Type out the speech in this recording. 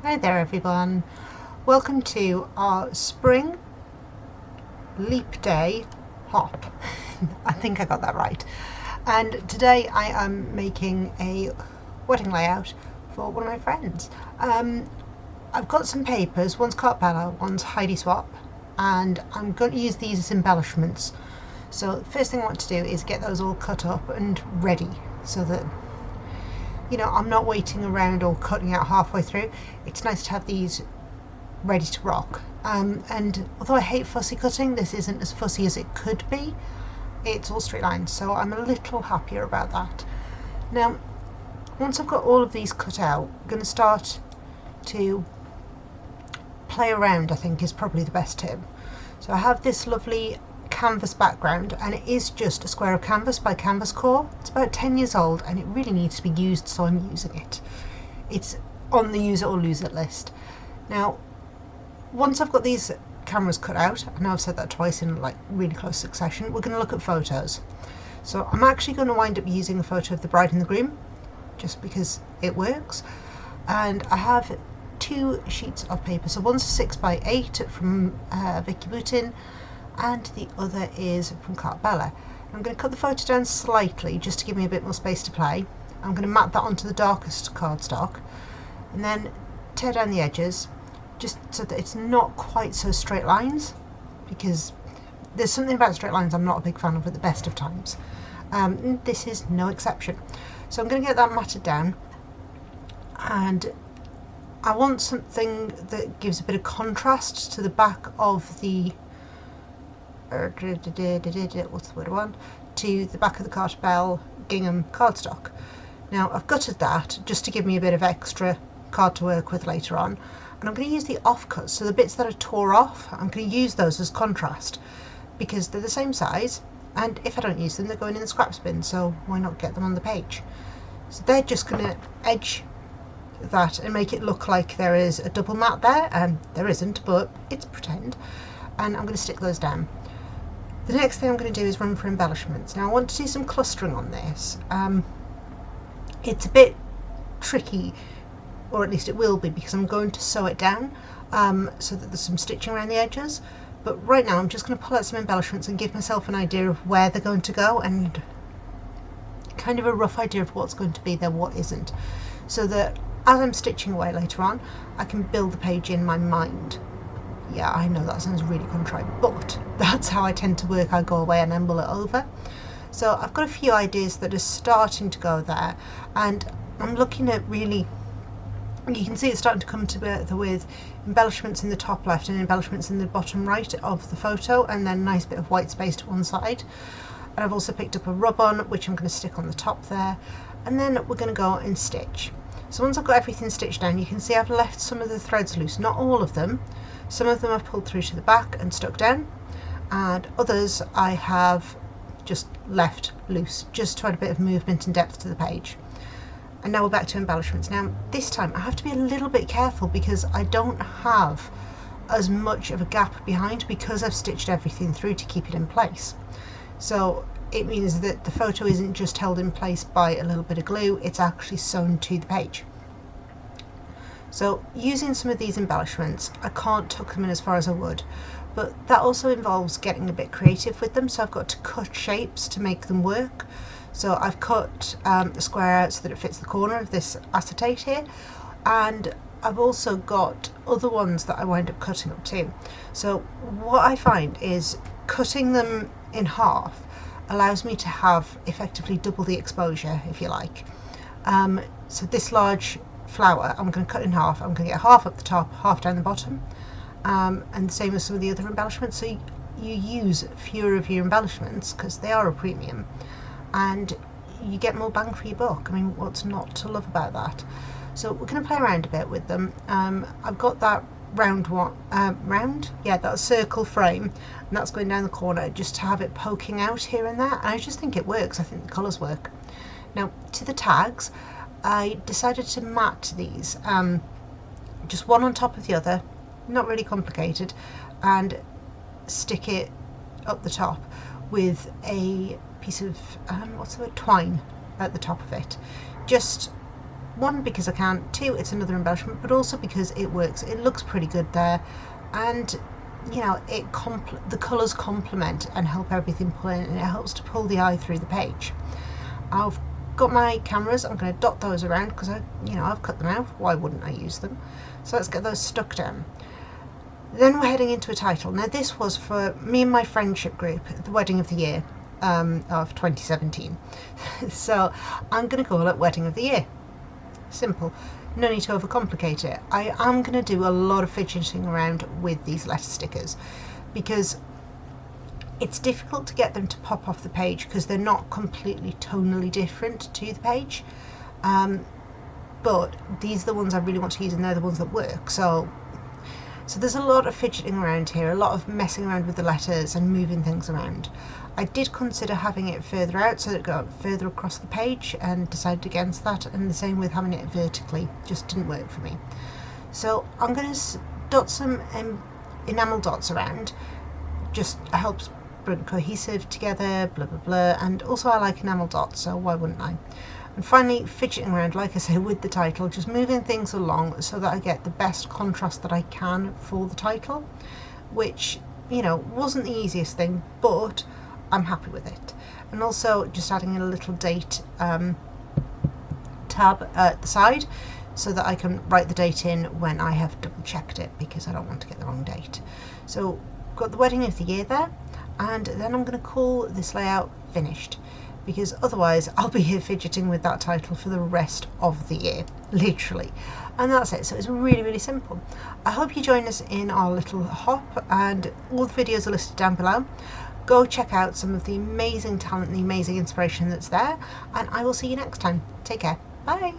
Hi there everyone, welcome to our spring leap day hop. I think I got that right. And today I am making a wedding layout for one of my friends. I've got some papers, one's Cavanaugh-Bond, one's Heidi Swap, and I'm going to use these as embellishments. So the first thing I want to do is get those all cut up and ready so that I'm not waiting around or cutting out halfway through. It's nice to have these ready to rock. And although I hate fussy cutting, this isn't as fussy as it could be. It's all straight lines, so I'm a little happier about that. Now, once I've got all of these cut out, I'm going to start to play around, I think is probably the best tip. So I have this lovely canvas background, and it is just a square of canvas by Canvas Core. It's about 10 years old and it really needs to be used, so I'm using it. It's on the use it or lose it list. Now, once I've got these cameras cut out, I know I've said that twice in like really close succession, we're going to look at photos. So I'm actually going to wind up using a photo of the bride and the groom just because it works, and I have two sheets of paper. So one's a 6x8 from Vicky Boutin, and the other is from Cartbella. I'm going to cut the photo down slightly just to give me a bit more space to play. I'm going to map that onto the darkest cardstock and then tear down the edges just so that it's not quite so straight lines, because there's something about straight lines I'm not a big fan of at the best of times. This is no exception. So I'm going to get that matted down, and I want something that gives a bit of contrast to the back of the what's the word I want, to the back of the Cartbell gingham cardstock. Now I've gutted that just to give me a bit of extra card to work with later on, and I'm going to use the offcuts, so the bits that I tore off, I'm going to use those as contrast because they're the same size, and if I don't use them they're going in the scraps bin, so why not get them on the page. So they're just going to edge that and make it look like there is a double mat there, and there isn't, but it's pretend, and I'm going to stick those down. The next thing I'm going to do is run for embellishments. Now I want to do some clustering on this. It's a bit tricky, or at least it will be, because I'm going to sew it down so that there's some stitching around the edges. But right now I'm just going to pull out some embellishments and give myself an idea of where they're going to go, and kind of a rough idea of what's going to be there, what isn't, so that as I'm stitching away later on I can build the page in my mind. Yeah, I know that sounds really contrite, but that's how I tend to work. I go away and then mull it over. So I've got a few ideas that are starting to go there, and I'm looking at really, you can see it's starting to come together with embellishments in the top left and embellishments in the bottom right of the photo, and then a nice bit of white space to one side. And I've also picked up a rub-on which I'm going to stick on the top there, and then we're going to go and stitch. So once I've got everything stitched down, you can see I've left some of the threads loose, not all of them. Some of them I've pulled through to the back and stuck down, and others I have just left loose, just to add a bit of movement and depth to the page. And now we're back to embellishments. Now this time I have to be a little bit careful because I don't have as much of a gap behind, because I've stitched everything through to keep it in place. So it means that the photo isn't just held in place by a little bit of glue, it's actually sewn to the page. So using some of these embellishments, I can't tuck them in as far as I would, but that also involves getting a bit creative with them, so I've got to cut shapes to make them work. So I've cut a square out so that it fits the corner of this acetate here, and I've also got other ones that I wind up cutting up too. So what I find is cutting them in half allows me to have effectively double the exposure, if you like. So this large flower I'm going to cut in half. I'm going to get half up the top, half down the bottom, and the same as some of the other embellishments. So you use fewer of your embellishments because they are a premium, and you get more bang for your buck. I mean, what's not to love about that? So we're going to play around a bit with them. I've got that that circle frame, and that's going down the corner just to have it poking out here and there, and I just think it works. I think the colours work. Now to the tags, I decided to mat these, just one on top of the other, not really complicated, and stick it up the top with a piece of twine at the top of it, just One, because I can, two, it's another embellishment, but also because it works. It looks pretty good there, and you know, the colours complement and help everything pull in, and it helps to pull the eye through the page. I've got my cameras. I'm going to dot those around because I've cut them out. Why wouldn't I use them? So let's get those stuck down. Then we're heading into a title. Now this was for me and my friendship group, the wedding of the year of 2017. So I'm going to call it Wedding of the Year. Simple. No need to overcomplicate it. I am going to do a lot of fidgeting around with these letter stickers because it's difficult to get them to pop off the page because they're not completely tonally different to the page. But these are the ones I really want to use, and they're the ones that work. So there's a lot of fidgeting around here, a lot of messing around with the letters and moving things around. I did consider having it further out so that it got further across the page and decided against that, and the same with having it vertically, just didn't work for me. So I'm going to dot some enamel dots around, just helps bring cohesive together, blah blah blah, and also I like enamel dots, so why wouldn't I? And finally, fidgeting around, like I say, with the title, just moving things along so that I get the best contrast that I can for the title, which, wasn't the easiest thing, but I'm happy with it. And also just adding in a little date tab at the side so that I can write the date in when I have double checked it, because I don't want to get the wrong date. So got the wedding of the year there, and then I'm going to call this layout finished, because otherwise I'll be here fidgeting with that title for the rest of the year, literally. And that's it. So it's really, really simple. I hope you join us in our little hop, and all the videos are listed down below. Go check out some of the amazing talent and the amazing inspiration that's there, and I will see you next time. Take care. Bye.